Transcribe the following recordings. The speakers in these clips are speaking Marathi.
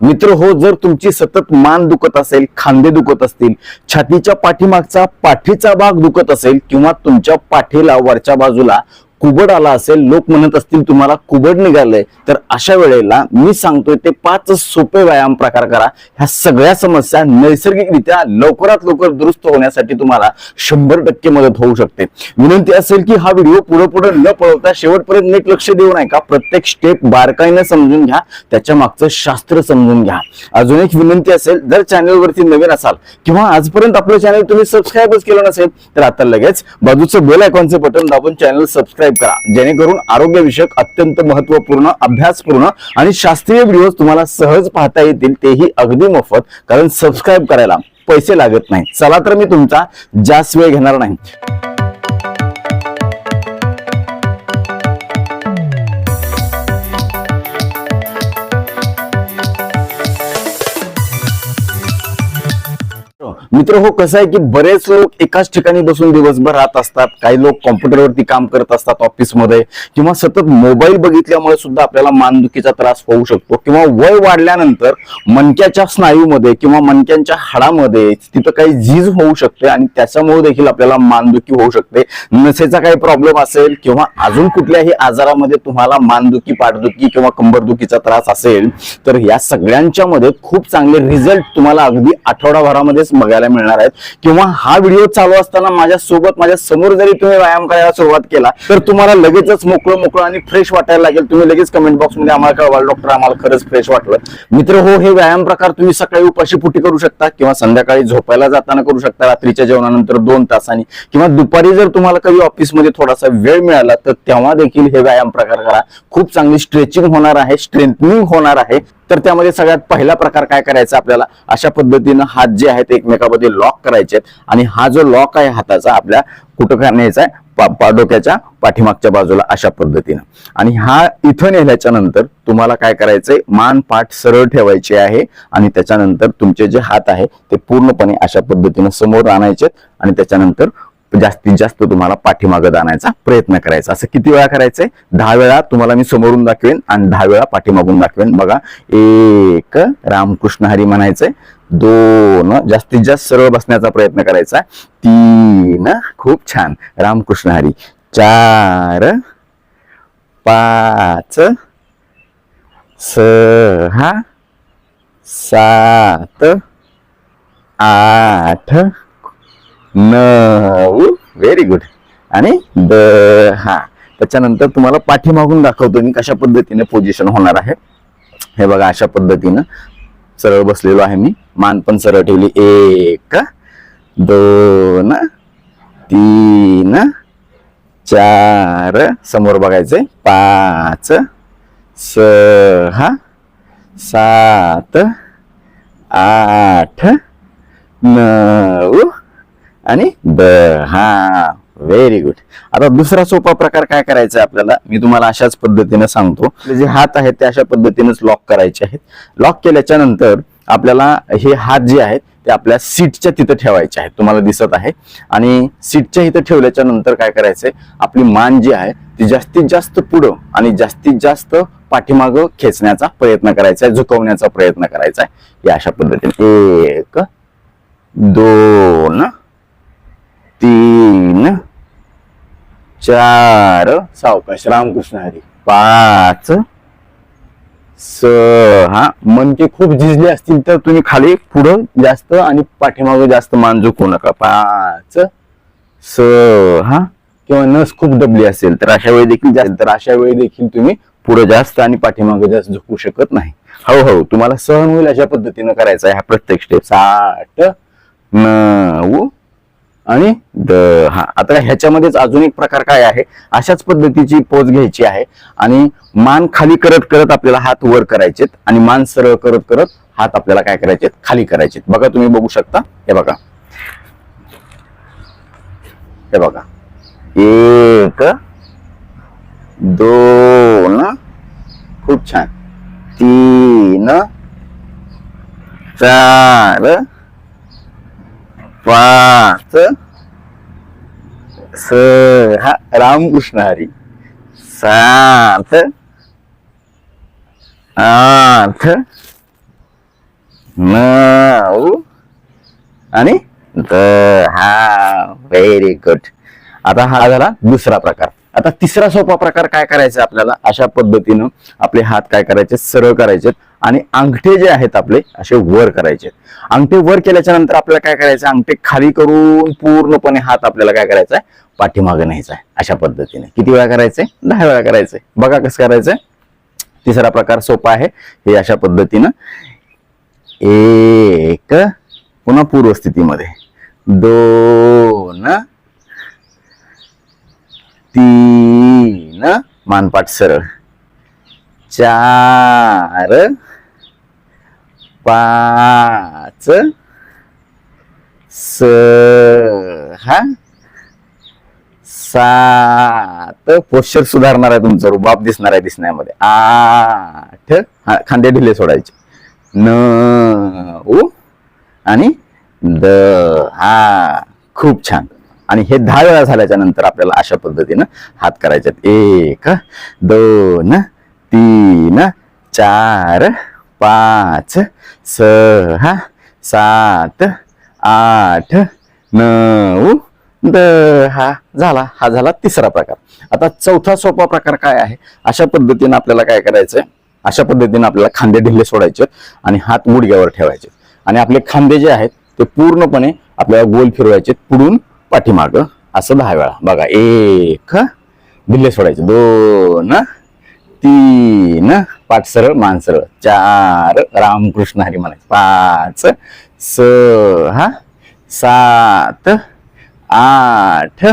मित्र हो, जर तुमची सतत मान दुखत असेल, खांदे दुखत असतील, छातीच्या पाठीमागचा पाठीचा भाग दुखत असेल किंवा तुमच्या पाठीला वरच्या बाजूला कुबड आला असेल, लोक म्हणत असतील तुम्हाला कुबड निघालंय, तर अशा वेळेला मी सांगतोय ते 5 सोपे व्यायाम प्रकार करा. ह्या सगळ्या समस्या नैसर्गिकरित्या लवकरात लवकर दुरुस्त होण्यासाठी तुम्हाला 100% मदत होऊ शकते. विनंती असेल की हा व्हिडिओ पुढे न पळवता शेवटपर्यंत नीट लक्ष देऊ नका. प्रत्येक स्टेप बारकाईने समजून घ्या, त्याच्या मागचं शास्त्र समजून घ्या. अजून एक विनंती असेल, जर चॅनलवरती नवीन असाल किंवा आजपर्यंत आपलं चॅनल तुम्ही सबस्क्राईबच केलं नसेल तर आता लगेच बाजूचं बेल आयकॉनचं बटन दाबून चॅनल सबस्क्राईब करा, जेणेकरून आरोग्यविषयक अत्यंत महत्त्वपूर्ण, अभ्यासपूर्ण आणि शास्त्रीय व्हिडिओ तुम्हाला सहज पाहता येतील, तेही अगदी मोफत. कारण सबस्क्राईब करायला पैसे लागत नाही. चला तर मी तुमचा जास्त वेळ घेणार नाही. मित्र हो, कसं आहे की बरेच लोक एकाच ठिकाणी बसून दिवसभर राहत असतात. काही लोक कॉम्प्युटरवरती काम करत असतात ऑफिसमध्ये, किंवा सतत मोबाईल बघितल्यामुळे सुद्धा आपल्याला मानदुखीचा त्रास होऊ शकतो. किंवा वय वाढल्यानंतर मणक्याच्या स्नायूमध्ये किंवा मणक्यांच्या हाडामध्ये तिथं काही झीज होऊ शकते आणि त्याच्यामुळे देखील आपल्याला मानदुखी होऊ शकते. नसेचा काही प्रॉब्लेम असेल किंवा अजून कुठल्याही आजारामध्ये तुम्हाला मानदुखी, पाठदुखी किंवा कंबरदुखीचा त्रास असेल, तर या सगळ्यांच्या मध्ये खूप चांगले रिझल्ट तुम्हाला अगदी आठवडाभरामध्येच बघायला मिळणार आहेत. किंवा हा व्हिडिओ चालू असताना माझ्या समोर जरी तुम्ही व्यायाम करायला सुरुवात केला तर तुम्हाला लगेचच मोकळं आणि फ्रेश वाटायला लागेल. तुम्ही लगेच कमेंट बॉक्स मध्ये आम्हाला कळवाल, डॉक्टर आम्हाला खरंच फ्रेश वाटलं. मित्र हो, हे व्यायाम प्रकार तुम्ही सकाळी उपाशीपोटी करू शकता किंवा संध्याकाळी झोपायला जाताना करू शकता, रात्रीच्या जेवणानंतर 2 तासांनी, किंवा दुपारी जर तुम्हाला कधी ऑफिसमध्ये थोडासा वेळ मिळाला तर तेव्हा देखील हे व्यायाम प्रकार करा. खूप चांगली स्ट्रेचिंग होणार आहे, स्ट्रेंथनिंग होणार आहे. तर त्यामध्ये सगळ्यात पहिला प्रकार काय करायचा, आपल्याला अशा पद्धतीनं हात जे आहेत एकमेकांमध्ये लॉक करायचे आणि हा जो लॉक आहे हाताचा आपल्या कुठं न्यायचा आहे, डोक्याच्या पाठीमागच्या बाजूला अशा पद्धतीनं. आणि हा इथं नेल्याच्या नंतर तुम्हाला काय करायचंय, मान पाठ सरळ ठेवायची आहे आणि त्याच्यानंतर तुमचे जे हात आहे ते पूर्णपणे अशा पद्धतीनं समोर आणायचे आणि त्याच्यानंतर जास्तीत जास्त तुम्हाला पाठीमागं जाण्याचा प्रयत्न करायचा. असं किती वेळा करायचंय? 10 वेळा तुम्हाला मी समोरून दाखवेन आणि 10 वेळा पाठीमागून दाखवेन. बघा, 1 रामकृष्ण हरी म्हणायचंय, 2 जास्तीत जास्त सरळ बसण्याचा प्रयत्न करायचा, 3 खूप छान रामकृष्ण हरी, 4 5 6 7 8 9 व्हेरी गुड आणि 10. त्याच्यानंतर तुम्हाला पाठीमागून दाखवतो मी कशा पद्धतीने पोझिशन होणार आहे. हे बघा, अशा पद्धतीनं सरळ बसलेलो आहे मी, मान पण सरळ ठेवली, 1 2 3 4 समोर बघायचंय, 5 6 7 8 9 आणि 10. Very good. आता दुसरा सोपा प्रकार काय करायचा आपल्याला, मी तुम्हाला अशाच पद्धतीने सांगतो. जे हात आहेत ते अशा पद्धतीनेच लॉक करायचे आहेत. लॉक केल्याच्या नंतर आपल्याला हे हात जे आहेत ते आपल्या सीटच्या तिथं ठेवायचे आहेत, तुम्हाला दिसत आहे. आणि सीटच्या इथं ठेवल्याच्या नंतर काय करायचंय, आपली मान जी आहे ती जास्तीत जास्त पुढं आणि जास्तीत जास्त पाठीमागं खेचण्याचा प्रयत्न करायचा आहे, झुकवण्याचा प्रयत्न करायचा आहे. या अशा पद्धतीने 1 2 3 4 सावकाश रामकृष्ण हरी, 5 6 मनके खूप झिजले असतील तर तुम्ही खाली पुढं जास्त आणि पाठीमागे जास्त मान झुकवू नका, 5 6 किंवा नस खूप दबली असेल तर अशा वेळी देखील तुम्ही पुढे जास्त आणि पाठीमागे जास्त झुकू शकत नाही. हळूहळू तुम्हाला सहन होईल अशा पद्धतीनं करायचा आहे हा प्रत्येक स्टेप. 8 9 आणि 10. आता ह्याच्यामध्येच अजून एक प्रकार काय आहे, अशाच पद्धतीची पोज घ्यायची आहे आणि मान खाली करत करत आपल्याला हात वर करायचेत आणि मान सरळ करत करत हात आपल्याला काय करायचेत, खाली करायचेत. बघा, तुम्ही बघू शकता, हे बघा, 1 2 खूप छान, 3 4 5 6 रामकृष्ण हरी, 7 8 न आणि द. हा, व्हेरी गुड. आता हा झाला दुसरा प्रकार. आता तिसरा सोपा प्रकार काय करायचा आपल्याला, अशा पद्धतीनं आपले हात काय करायचे, सरळ करायचे आणि अंगठे जे आहेत आपले असे वर करायचे. अंगठे वर केल्याच्या नंतर आपल्याला काय करायचं, अंगठे खाली करून पूर्णपणे हात आपल्याला काय करायचा आहे, पाठीमागे न्यायचा आहे. अशा पद्धतीने किती वेळा करायचंय, 10 वेळा करायचंय. बघा कसं करायचंय. तिसरा प्रकार सोपा आहे. हे अशा पद्धतीनं 1, पुन्हा पूर्व स्थितीमध्ये 2, 3, मानपाठ सरळ, 4, 5, 6, 7, पोश्चर सुधारणार आहे तुमचं, रुबाब दिसणार आहे दिसण्यामध्ये, 8, खांदे ढिले सोडायचे, 9 आणि 10. खूप छान. आणि हे 10 वेळा झाल्याच्या नंतर आपल्याला अशा पद्धतीनं हात करायचे. 1, 2, 3, 4, 5, 6, 7, 8, 9, 10. झाला. हा झाला तिसरा प्रकार. आता चौथा सोपा प्रकार काय आहे, अशा पद्धतीनं आपल्याला काय करायचंय, अशा पद्धतीनं आपल्याला खांदे ढिले सोडायचे आणि हात गुडघ्यावर ठेवायचे आणि आपले खांदे जे आहेत ते पूर्णपणे आपल्याला गोल फिरवायचे, पुढून पाठीमाग असं 10 वेळा. बघा, 1, ढिले सोडायचे, 2, 3, पाठ सरळ मान सरळ, 4, रामकृष्ण हरी म्हणायचे, 5, 6, 7, 8,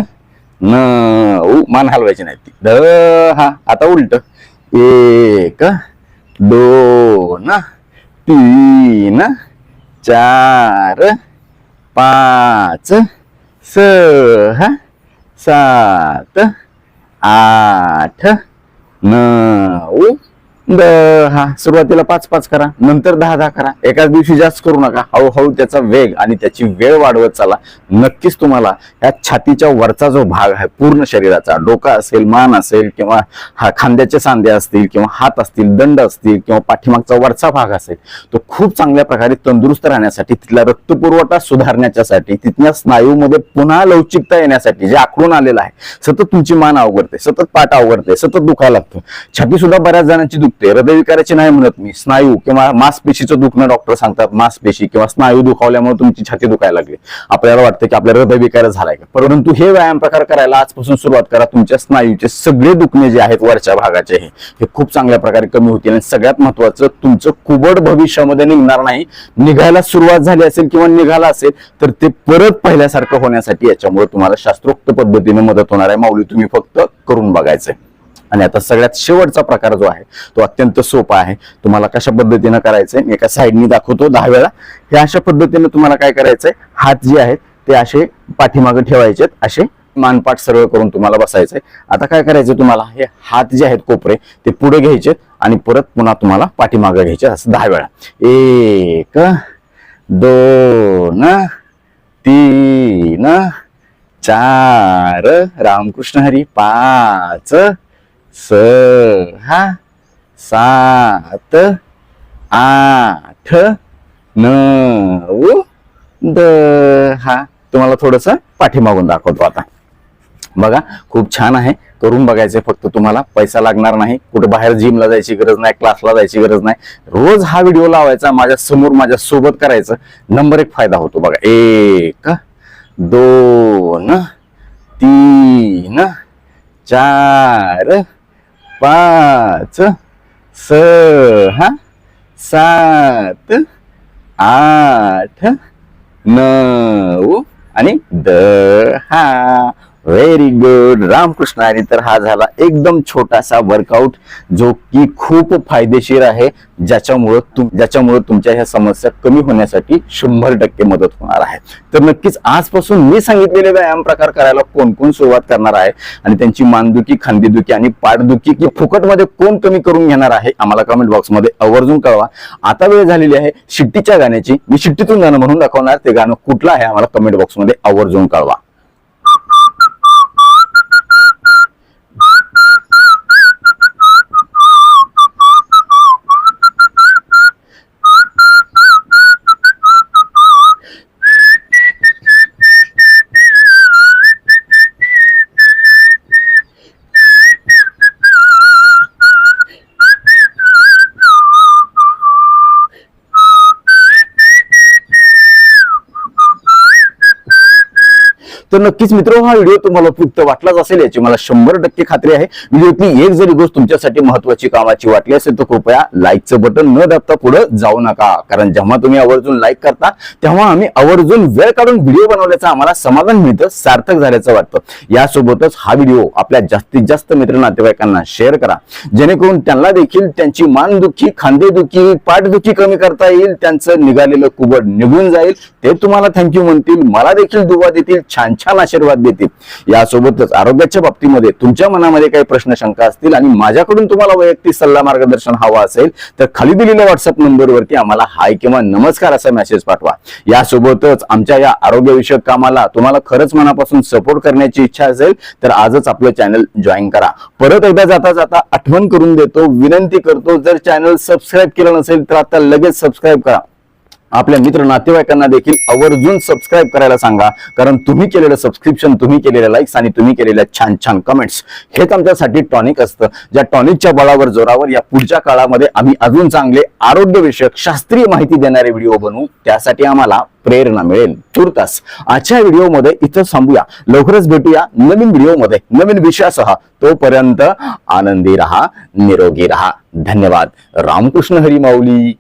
9, मान हलवायची नाही ती, 10. आता उलट, 1, 2, 3, 4, 5, 6, 7, 8, 9, 10. सुरुवातीला 5-5 करा, नंतर 10-10 करा. एकाच दिवशी जास्त करू नका. हळूहळू त्याचा वेग आणि त्याची वेळ वाढवत चला. नक्कीच तुम्हाला या छातीच्या वरचा जो भाग आहे पूर्ण शरीराचा, डोका असेल, मान असेल, किंवा खांद्याचे सांधे असतील, किंवा हात असतील, दंड असतील, किंवा पाठीमागचा वरचा भाग असेल, तो खूप चांगल्या प्रकारे तंदुरुस्त राहण्यासाठी, तिथला रक्तपुरवठा सुधारण्यासाठी, तिथल्या स्नायूमध्ये पुन्हा लवचिकता येण्यासाठी, जे आखडून आलेलं आहे, सतत तुमची मान अवघडते, सतत पाठ अवघडते, सतत दुखायला लागतं. छाती सुद्धा बऱ्याच जणांची दुखते. हृदयविकाराची नाही म्हणत मी, स्नायू किंवा मांसपेशीचं दुखणं डॉक्टर सांगतात, मांसपेशी किंवा स्नायू दुखावल्यामुळे तुमची छाती दुखायला लागली. आपल्याला वाटतं की आपल्या हृदयविकार झालाय का, परंतु हे व्यायाम प्रकार करायला आजपासून सुरुवात करा. तुमच्या स्नायूचे सगळे दुखणे जे आहेत वरच्या भागाचे हे खूप चांगल्या प्रकारे कमी होतील. आणि सगळ्यात महत्वाचं, तुमचं कुबड भविष्यामध्ये निघणार नाही. निघायला सुरुवात झाली असेल किंवा निघाला असेल तर ते परत पहिल्यासारखं होण्यासाठी याच्यामुळे तुम्हाला शास्त्रोक्त पद्धतीने मदत होणार आहे. माऊली तुम्ही फक्त करून बघायचंय. आणि आता सगळ्यात शेवटचा प्रकार जो आहे तो अत्यंत सोपा आहे. तुम्हाला कशा पद्धतीनं करायचंय, एका साईडनी दाखवतो 10 वेळा. हे अशा पद्धतीने तुम्हाला काय करायचंय, हात जे आहेत ते असे पाठीमागे ठेवायचे, असे मानपाठ सरळ करून तुम्हाला बसायचंय. आता काय करायचं, तुम्हाला हे हात जे आहेत कोपरे ते पुढे घ्यायचे आणि परत पुन्हा तुम्हाला पाठीमागे घ्यायचे, असं 10 वेळा. 1, 2, 3, 4, रामकृष्ण हरी, 5, 6, 7, 8, 9, 10. तुम्हाला थोडस पाठीमागून दाखवतो आता. बघा, खूप छान आहे. करून बघायचंय. फक्त तुम्हाला पैसा लागणार नाही, कुठे बाहेर जिमला जायची गरज नाही, क्लासला जायची गरज नाही. रोज हा व्हिडिओ लावायचा, माझ्या समोर माझ्या सोबत करायचं. नंबर 1 फायदा होतो बघा. 1, 2, 3, 4, 5, 6, 7, 8, 9 आणि 10. Very good, Ramkrishna Hari. तर हा झाला एकदम छोटासा वर्कआउट जो की खूप फायदेशीर आहे, ज्याच्यामुळे तुमच्या ह्या समस्या कमी होण्यासाठी 100% मदत होणार आहे. तर नक्कीच आजपासून मी सांगितलेले व्यायाम प्रकार करायला कोण कोण सुरुवात करणार आहे आणि त्यांची मानदुखी, खांदेदुखी आणि पाठदुखी की फुकटमध्ये कोण कमी करून घेणार आहे, आम्हाला कमेंट बॉक्समध्ये आवर्जून कळवा. आता वेळ झालेली आहे शिट्टीच्या गाण्याची. मी शिट्टीतून गाणं म्हणून दाखवणार, ते गाणं कुठलं आहे आम्हाला कमेंट बॉक्समध्ये आवर्जून कळवा. तर नक्कीच मित्र हा व्हिडिओ तुम्हाला उपयुक्त वाटलाच असेल याची मला 100% खात्री आहे. व्हिडिओतली एक जरी गोष्ट तुमच्यासाठी महत्वाची कामाची वाटली असेल तर कृपया लाईकचं बटन न दाबता पुढे जाऊ नका, कारण जेव्हा तुम्ही आवर्जून लाईक करता तेव्हा आम्ही आवर्जून वेळ काढून व्हिडिओ बनवल्याचं आम्हाला समाधान मिळतं, सार्थक झाल्याचं वाटतं. यासोबतच हा व्हिडिओ आपल्या जास्तीत जास्त मित्र नातेवाईकांना शेअर करा, जेणेकरून त्यांना देखील त्यांची मानदुखी, खांदेदुखी, पाठदुखी कमी करता येईल, त्यांचं निघालेलं कुबड निघून जाईल, ते तुम्हाला थँक्यू म्हणतील, मला देखील दुवा देतील, छान छान आशीर्वाद देतील. यासोबतच आरोग्याच्या बाबतीमध्ये तुमच्या मनामध्ये काही प्रश्न शंका असतील आणि माझ्याकडून तुम्हाला वैयक्तिक सल्ला मार्गदर्शन हवा असेल तर खाली दिलेल्या व्हॉट्सअप नंबरवरती आम्हाला हाय किंवा नमस्कार असा मेसेज पाठवा. यासोबतच आमच्या या आरोग्यविषयक कामाला तुम्हाला खरंच मनापासून सपोर्ट करण्याची इच्छा असेल तर आजच आपलं चॅनल जॉईन करा. परत एकदा जाता जाता आठवण करून देतो, विनंती करतो, जर चॅनल सबस्क्राईब केलं नसेल तर आता लगेच सबस्क्राईब करा. आपल्या मित्र नातेवाईकांना देखील आवर्जून सबस्क्राईब करायला सांगा, कारण तुम्ही केलेलं सबस्क्रिप्शन, तुम्ही केलेल्या लाईक्स आणि तुम्ही केलेल्या छान छान कमेंट्स हेच आमच्यासाठी टॉनिक असतं. ज्या टॉनिकच्या बळावर जोरावर या पुढच्या काळामध्ये आम्ही अजून चांगले आरोग्यविषयक शास्त्रीय माहिती देणारे व्हिडिओ बनवू, त्यासाठी आम्हाला प्रेरणा मिळेल. तुर्तास आजच्या व्हिडिओमध्ये इथं थांबूया. लवकरच भेटूया नवीन व्हिडिओमध्ये नवीन विषयासह. तोपर्यंत आनंदी रहा, निरोगी रहा. धन्यवाद. रामकृष्ण हरी माऊली.